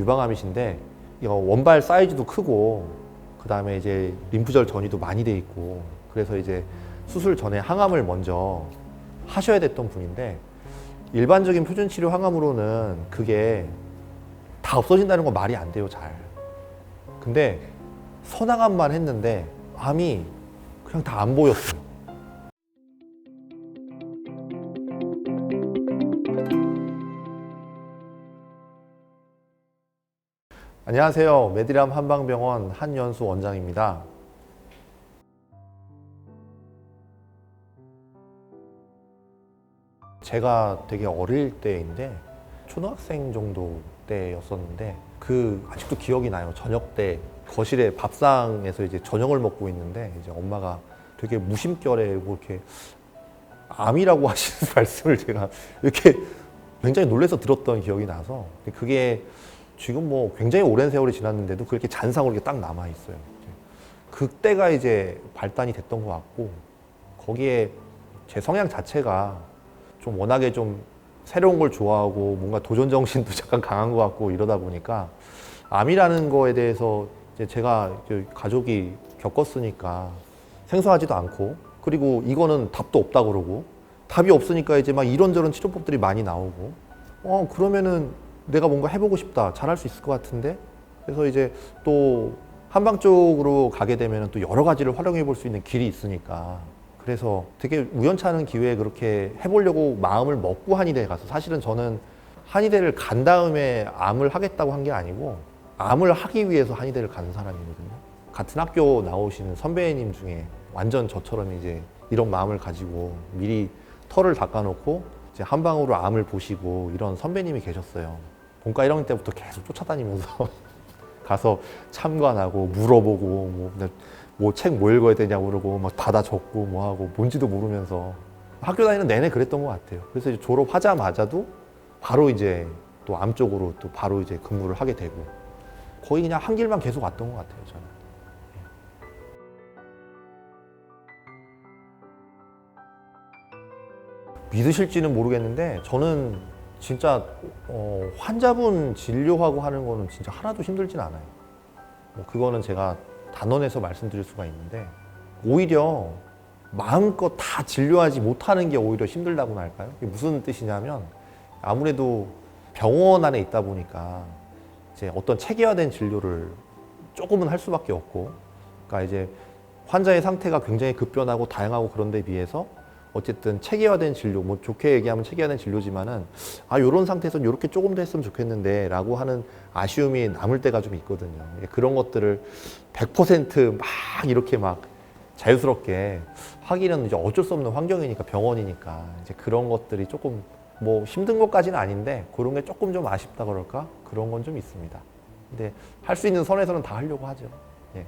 유방암이신데 이거 원발 사이즈도 크고 그 다음에 이제 림프절 전이도 많이 돼 있고 그래서 이제 수술 전에 항암을 먼저 하셔야 됐던 분인데 일반적인 표준치료 항암으로는 그게 다 없어진다는 건 말이 안 돼요, 잘. 근데 선항암만 했는데 암이 그냥 다 안 보였어요. 안녕하세요. 메디람 한방병원 한연수 원장입니다. 제가 되게 어릴 때인데 초등학생 정도 때였었는데 아직도 기억이 나요. 저녁 때 거실에 밥상에서 이제 저녁을 먹고 있는데 이제 엄마가 되게 무심결에 뭐 이렇게 암이라고 하시는 말씀을 제가 이렇게 굉장히 놀라서 들었던 기억이 나서 그게 지금 뭐 굉장히 오랜 세월이 지났는데도 그렇게 잔상으로 이렇게 딱 남아 있어요. 그때가 이제 발단이 됐던 것 같고 거기에 제 성향 자체가 좀 워낙에 좀 새로운 걸 좋아하고 뭔가 도전 정신도 잠깐 강한 것 같고 이러다 보니까 암이라는 거에 대해서 이제 제가 가족이 겪었으니까 생소하지도 않고 그리고 이거는 답도 없다 그러고 답이 없으니까 이제 막 이런저런 치료법들이 많이 나오고 그러면은 내가 뭔가 해보고 싶다, 잘할 수 있을 것 같은데 그래서 이제 또 한방 쪽으로 가게 되면 또 여러 가지를 활용해 볼 수 있는 길이 있으니까 그래서 되게 우연찮은 기회에 그렇게 해보려고 마음을 먹고 한의대에 가서 사실은 저는 한의대를 간 다음에 암을 하겠다고 한 게 아니고 암을 하기 위해서 한의대를 가는 사람이거든요. 같은 학교 나오시는 선배님 중에 완전 저처럼 이제 이런 마음을 가지고 미리 털을 닦아놓고 이제 한방으로 암을 보시고 이런 선배님이 계셨어요. 본과 1학년 때부터 계속 쫓아다니면서 가서 참관하고 물어보고 뭐 책 뭐 읽어야 되냐고 그러고 막 받아 적고 뭐 하고 뭔지도 모르면서 학교 다니는 내내 그랬던 것 같아요. 그래서 이제 졸업하자마자도 바로 이제 또 암 쪽으로 또 바로 이제 근무를 하게 되고 거의 그냥 한 길만 계속 왔던 것 같아요, 저는. 믿으실지는 모르겠는데 저는 진짜 환자분 진료하고 하는 거는 진짜 하나도 힘들진 않아요. 뭐 그거는 제가 단언해서 말씀드릴 수가 있는데 오히려 마음껏 다 진료하지 못하는 게 오히려 힘들다고나 할까요? 이게 무슨 뜻이냐면 아무래도 병원 안에 있다 보니까 이제 어떤 체계화된 진료를 조금은 할 수밖에 없고 그러니까 이제 환자의 상태가 굉장히 급변하고 다양하고 그런 데 비해서 어쨌든 체계화된 진료, 뭐 좋게 얘기하면 체계화된 진료지만은 요런 상태에서는 요렇게 조금 더 했으면 좋겠는데 라고 하는 아쉬움이 남을 때가 좀 있거든요. 그런 것들을 100% 막 이렇게 막 자유스럽게 하기는 이제 어쩔 수 없는 환경이니까 병원이니까 이제 그런 것들이 조금 뭐 힘든 것까지는 아닌데 그런 게 조금 좀 아쉽다 그럴까? 그런 건 좀 있습니다. 근데 할 수 있는 선에서는 다 하려고 하죠. 예.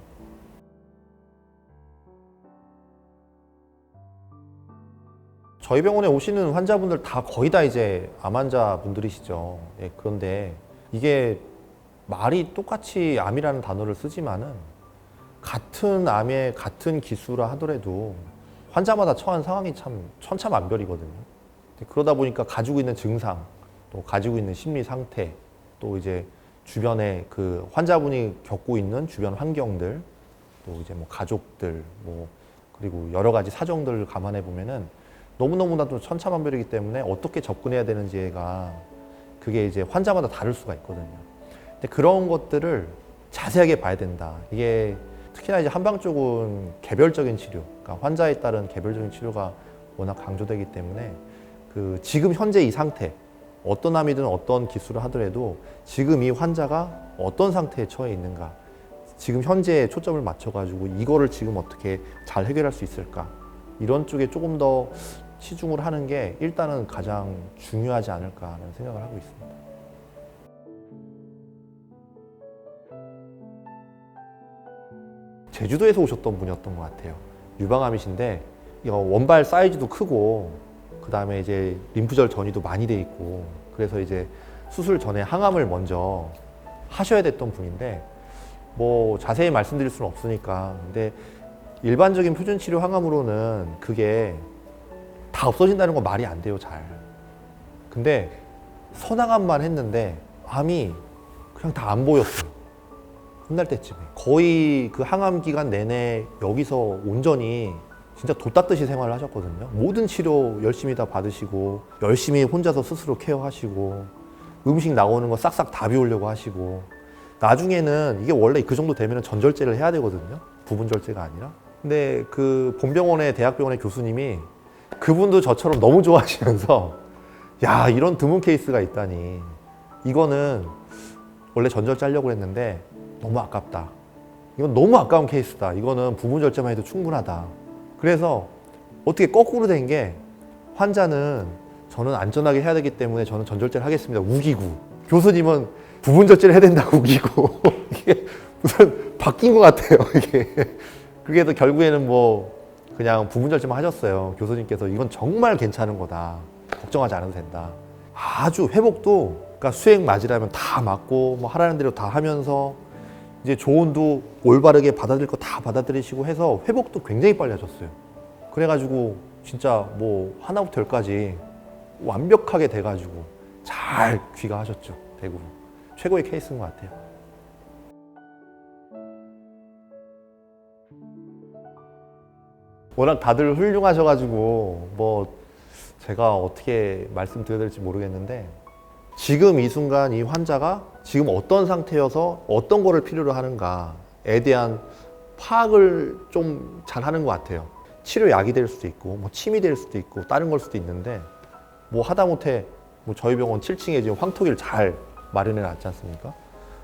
저희 병원에 오시는 환자분들 다 거의 다 이제 암 환자분들이시죠. 예, 그런데 이게 말이 똑같이 암이라는 단어를 쓰지만은 같은 암에 같은 기수라 하더라도 환자마다 처한 상황이 참 천차만별이거든요. 그러다 보니까 가지고 있는 증상, 또 가지고 있는 심리 상태, 또 이제 주변에 그 환자분이 겪고 있는 주변 환경들, 또 이제 뭐 가족들, 뭐 그리고 여러 가지 사정들을 감안해 보면은 너무너무나도 천차만별이기 때문에 어떻게 접근해야 되는지가 그게 이제 환자마다 다를 수가 있거든요. 근데 그런 것들을 자세하게 봐야 된다. 이게 특히나 이제 한방 쪽은 개별적인 치료, 그러니까 환자에 따른 개별적인 치료가 워낙 강조되기 때문에 그 지금 현재 이 상태, 어떤 암이든 어떤 기술을 하더라도 지금 이 환자가 어떤 상태에 처해 있는가, 지금 현재에 초점을 맞춰가지고 이거를 지금 어떻게 잘 해결할 수 있을까, 이런 쪽에 조금 더 치중을 하는 게 일단은 가장 중요하지 않을까라는 생각을 하고 있습니다. 제주도에서 오셨던 분이었던 것 같아요. 유방암이신데 이거 원발 사이즈도 크고 그 다음에 이제 림프절 전이도 많이 돼 있고 그래서 이제 수술 전에 항암을 먼저 하셔야 됐던 분인데 뭐 자세히 말씀드릴 수는 없으니까 근데 일반적인 표준치료 항암으로는 그게 다 없어진다는 건 말이 안 돼요, 잘. 근데 선항암만 했는데 암이 그냥 다 안 보였어요. 끝날 때쯤에 거의 그 항암 기간 내내 여기서 온전히 진짜 돛 닦듯이 생활을 하셨거든요. 모든 치료 열심히 다 받으시고 열심히 혼자서 스스로 케어하시고 음식 나오는 거 싹싹 다 비우려고 하시고 나중에는 이게 원래 그 정도 되면 전절제를 해야 되거든요. 부분절제가 아니라. 근데 그 본병원의 대학병원의 교수님이 그분도 저처럼 너무 좋아하시면서 야, 이런 드문 케이스가 있다니. 이거는 원래 전절제 하려고 했는데 너무 아깝다. 이건 너무 아까운 케이스다. 이거는 부분절제만 해도 충분하다. 그래서 어떻게 거꾸로 된 게 환자는 저는 안전하게 해야 되기 때문에 저는 전절제를 하겠습니다. 우기고 교수님은 부분절제를 해야 된다고 우기고 이게 무슨 바뀐 것 같아요. 이게 그게 결국에는 뭐 그냥 부분절제만 하셨어요. 교수님께서 이건 정말 괜찮은 거다. 걱정하지 않아도 된다. 아주 회복도 그러니까 수액 맞으려면 다 맞고 뭐 하라는 대로 다 하면서 이제 조언도 올바르게 받아들일 거 다 받아들이시고 해서 회복도 굉장히 빨리 하셨어요. 그래가지고 진짜 뭐 하나부터 열까지 완벽하게 돼가지고 잘 귀가하셨죠. 대구로. 최고의 케이스인 것 같아요. 워낙 다들 훌륭하셔가지고 뭐 제가 어떻게 말씀드려야 될지 모르겠는데 지금 이 순간 이 환자가 지금 어떤 상태여서 어떤 거를 필요로 하는가에 대한 파악을 좀 잘 하는 것 같아요. 치료약이 될 수도 있고 뭐 침이 될 수도 있고 다른 걸 수도 있는데 뭐 하다못해 뭐 저희 병원 7층에 지금 황토기를 잘 마련해 놨지 않습니까?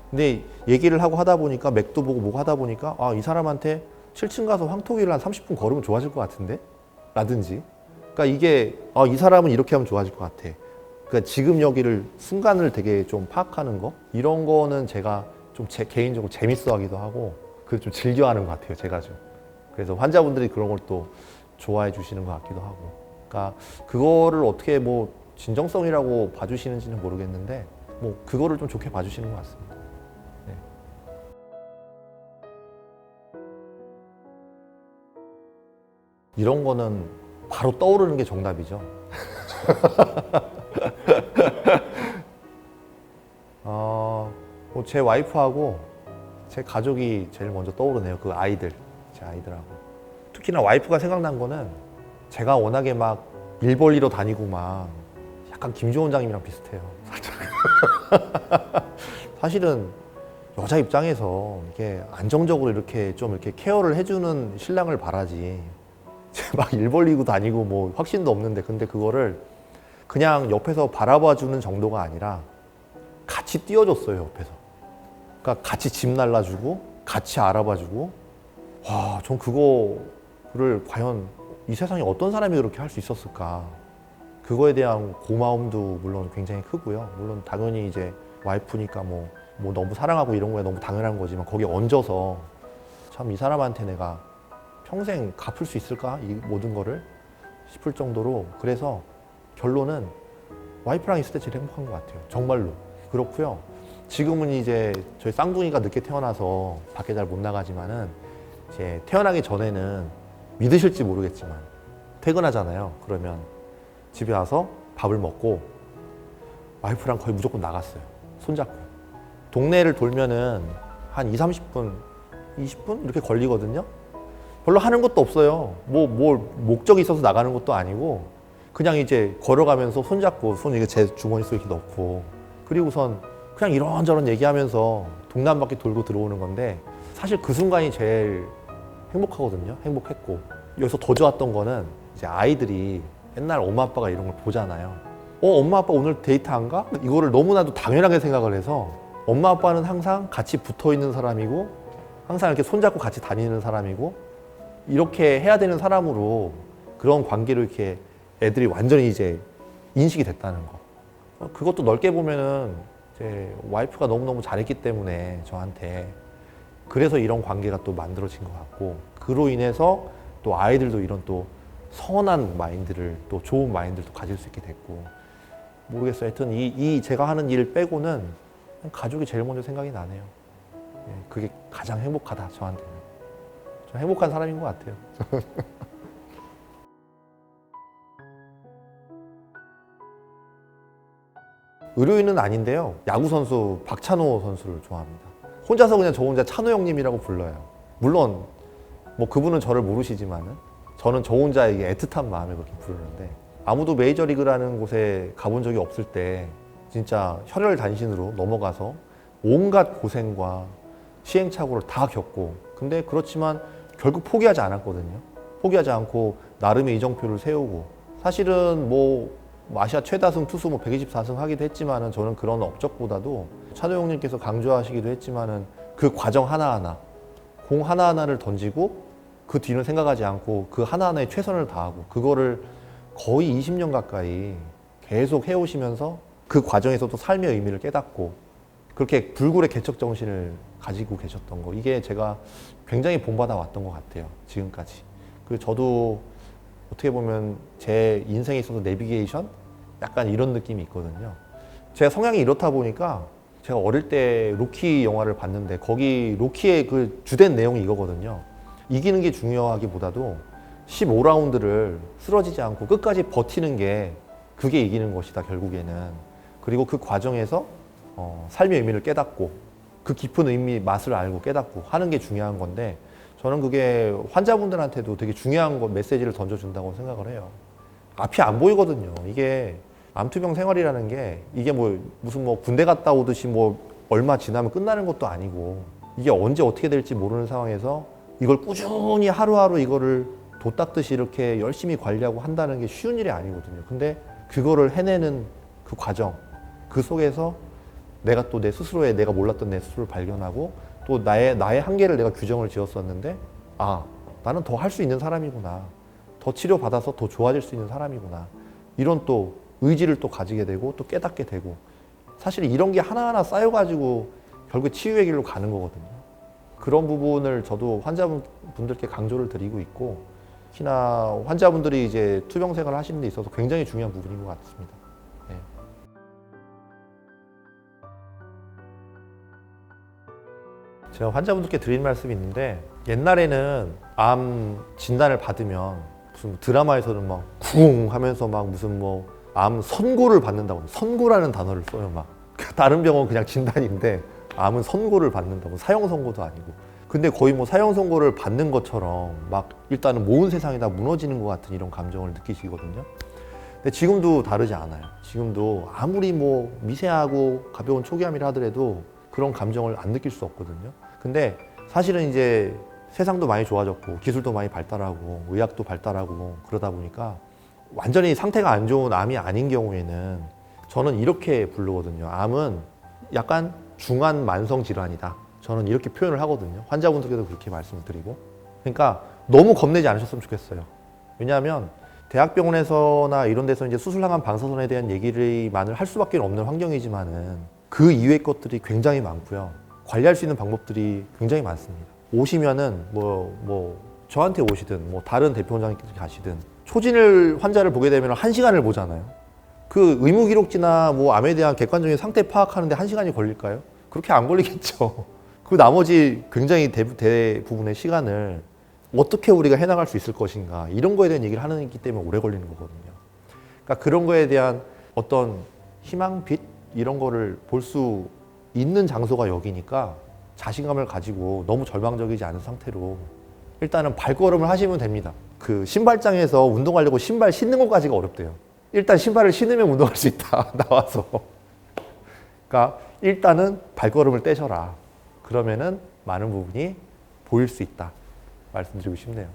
근데 얘기를 하고 하다 보니까 맥도 보고 뭐고 하다 보니까 아, 이 사람한테 7층 가서 황토기를 한 30분 걸으면 좋아질 것 같은데? 라든지. 그러니까 이게 아, 이 사람은 이렇게 하면 좋아질 것 같아. 그러니까 지금 여기를 순간을 되게 좀 파악하는 거 이런 거는 제가 좀 개인적으로 재밌어 하기도 하고 그걸 좀 즐겨하는 것 같아요. 제가 좀. 그래서 환자분들이 그런 걸 또 좋아해 주시는 것 같기도 하고. 그러니까 그거를 어떻게 뭐 진정성이라고 봐주시는지는 모르겠는데 뭐 그거를 좀 좋게 봐주시는 것 같습니다. 네. 이런 거는 바로 떠오르는 게 정답이죠. 제 와이프하고 제 가족이 제일 먼저 떠오르네요. 그 아이들, 제 아이들하고. 특히나 와이프가 생각난 거는 제가 워낙에 막 일 벌리러 다니고 막 약간 김주원 원장님이랑 비슷해요. 사실은 여자 입장에서 이게 안정적으로 이렇게 좀 이렇게 케어를 해주는 신랑을 바라지. 막 일 벌리고 다니고 뭐 확신도 없는데 근데 그거를 그냥 옆에서 바라봐주는 정도가 아니라 같이 띄워줬어요, 옆에서. 그러니까 같이 집 날라주고 같이 알아봐주고 와, 전 그거를 과연 이 세상에 어떤 사람이 그렇게 할 수 있었을까. 그거에 대한 고마움도 물론 굉장히 크고요. 물론 당연히 이제 와이프니까 뭐 너무 사랑하고 이런 거에 너무 당연한 거지만 거기에 얹어서 참 이 사람한테 내가 평생 갚을 수 있을까? 이 모든 거를 싶을 정도로 그래서 결론은 와이프랑 있을 때 제일 행복한 것 같아요. 정말로. 그렇고요. 지금은 이제 저희 쌍둥이가 늦게 태어나서 밖에 잘 못 나가지만은 이제 태어나기 전에는 믿으실지 모르겠지만 퇴근하잖아요. 그러면 집에 와서 밥을 먹고 와이프랑 거의 무조건 나갔어요. 손잡고. 동네를 돌면은 한 20-30분, 20분 이렇게 걸리거든요. 별로 하는 것도 없어요. 뭘 목적이 있어서 나가는 것도 아니고 그냥 이제 걸어가면서 손잡고 손 이게 제 주머니 속에 이렇게 넣고 그리고선 그냥 이런저런 얘기하면서 동네 한 바퀴 돌고 들어오는 건데 사실 그 순간이 제일 행복하거든요. 행복했고 여기서 더 좋았던 거는 이제 아이들이 옛날 엄마 아빠가 이런 걸 보잖아요. 엄마 아빠 오늘 데이트 안 가? 이거를 너무나도 당연하게 생각을 해서 엄마 아빠는 항상 같이 붙어 있는 사람이고 항상 이렇게 손잡고 같이 다니는 사람이고 이렇게 해야 되는 사람으로 그런 관계로 이렇게 애들이 완전히 이제 인식이 됐다는 거. 그것도 넓게 보면은 이제 와이프가 너무너무 잘했기 때문에 저한테 그래서 이런 관계가 또 만들어진 것 같고 그로 인해서 또 아이들도 이런 또 선한 마인드를 또 좋은 마인드를 또 가질 수 있게 됐고 모르겠어요. 하여튼 이 제가 하는 일 빼고는 가족이 제일 먼저 생각이 나네요. 그게 가장 행복하다 저한테는. 저 행복한 사람인 것 같아요. 의료인은 아닌데요. 야구 선수 박찬호 선수를 좋아합니다. 혼자서 그냥 저 혼자 찬호 형님이라고 불러요. 물론 뭐 그분은 저를 모르시지만은 저는 저 혼자 이게 애틋한 마음에 그렇게 부르는데, 아무도 메이저리그라는 곳에 가본 적이 없을 때 진짜 혈혈단신으로 넘어가서 온갖 고생과 시행착오를 다 겪고, 근데 그렇지만 결국 포기하지 않았거든요. 포기하지 않고 나름의 이정표를 세우고, 사실은 뭐 아시아 최다승 투수 뭐 124승 하기도 했지만은 저는 그런 업적보다도 찬호 형님께서 강조하시기도 했지만은 그 과정 하나하나, 공 하나하나를 던지고 그 뒤는 생각하지 않고 그 하나하나에 최선을 다하고, 그거를 거의 20년 가까이 계속 해오시면서 그 과정에서도 삶의 의미를 깨닫고 그렇게 불굴의 개척 정신을 가지고 계셨던 거, 이게 제가 굉장히 본받아 왔던 것 같아요, 지금까지. 그리고 저도 어떻게 보면 제 인생에 있어서 내비게이션? 약간 이런 느낌이 있거든요. 제가 성향이 이렇다 보니까 제가 어릴 때 로키 영화를 봤는데 거기 로키의 그 주된 내용이 이거거든요. 이기는 게 중요하기보다도 15라운드를 쓰러지지 않고 끝까지 버티는 게, 그게 이기는 것이다 결국에는. 그리고 그 과정에서 삶의 의미를 깨닫고 그 깊은 의미 맛을 알고 깨닫고 하는 게 중요한 건데, 저는 그게 환자분들한테도 되게 중요한 메시지를 던져준다고 생각을 해요. 앞이 안 보이거든요. 이게 암투병 생활이라는 게 이게 뭐 무슨 뭐 군대 갔다 오듯이 뭐 얼마 지나면 끝나는 것도 아니고, 이게 언제 어떻게 될지 모르는 상황에서 이걸 꾸준히 하루하루 이거를 도 닦듯이 이렇게 열심히 관리하고 한다는 게 쉬운 일이 아니거든요. 근데 그거를 해내는 그 과정, 그 속에서 내가 또 내 스스로의, 내가 몰랐던 내 스스로를 발견하고 또 나의 한계를 내가 규정을 지었었는데, 아, 나는 더 할 수 있는 사람이구나, 더 치료받아서 더 좋아질 수 있는 사람이구나, 이런 또 의지를 또 가지게 되고 또 깨닫게 되고, 사실 이런 게 하나하나 쌓여가지고 결국 치유의 길로 가는 거거든요. 그런 부분을 저도 환자분들께 강조를 드리고 있고, 특히나 환자분들이 이제 투병 생활을 하시는 데 있어서 굉장히 중요한 부분인 것 같습니다. 네. 제가 환자분들께 드린 말씀이 있는데, 옛날에는 암 진단을 받으면 무슨 드라마에서는 막 쿵 하면서 막 무슨 뭐 암 선고를 받는다고, 선고라는 단어를 써요. 막 다른 병원 그냥 진단인데 암은 선고를 받는다고, 사형 선고도 아니고. 근데 거의 뭐 사형 선고를 받는 것처럼 막 일단은 모든 세상이 다 무너지는 것 같은 이런 감정을 느끼시거든요. 근데 지금도 다르지 않아요. 지금도 아무리 뭐 미세하고 가벼운 초기암이라 하더라도 그런 감정을 안 느낄 수 없거든요. 근데 사실은 이제 세상도 많이 좋아졌고 기술도 많이 발달하고 의학도 발달하고 그러다 보니까 완전히 상태가 안 좋은 암이 아닌 경우에는 저는 이렇게 부르거든요. 암은 약간 중한 만성 질환이다. 저는 이렇게 표현을 하거든요. 환자분들께도 그렇게 말씀을 드리고. 그러니까 너무 겁내지 않으셨으면 좋겠어요. 왜냐하면 대학병원에서나 이런 데서 이제 수술항암 방사선에 대한 얘기를만을 할 수밖에 없는 환경이지만은 그 이외의 것들이 굉장히 많고요. 관리할 수 있는 방법들이 굉장히 많습니다. 오시면은 뭐 저한테 오시든 뭐 다른 대표원장님께서 가시든 초진을 환자를 보게 되면 1시간을 보잖아요. 그 의무기록지나 뭐 암에 대한 객관적인 상태 파악하는데 1시간이 걸릴까요? 그렇게 안 걸리겠죠. 그 나머지 굉장히 대부분의 시간을 어떻게 우리가 해나갈 수 있을 것인가, 이런 거에 대한 얘기를 하는 기 때문에 오래 걸리는 거거든요. 그러니까 그런 거에 대한 어떤 희망빛 이런 거를 볼 수 있는 장소가 여기니까 자신감을 가지고 너무 절망적이지 않은 상태로 일단은 발걸음을 하시면 됩니다. 그 신발장에서 운동하려고 신발 신는 것까지가 어렵대요. 일단 신발을 신으면 운동할 수 있다. 나와서. 그러니까 일단은 발걸음을 떼셔라. 그러면은 많은 부분이 보일 수 있다. 말씀드리고 싶네요.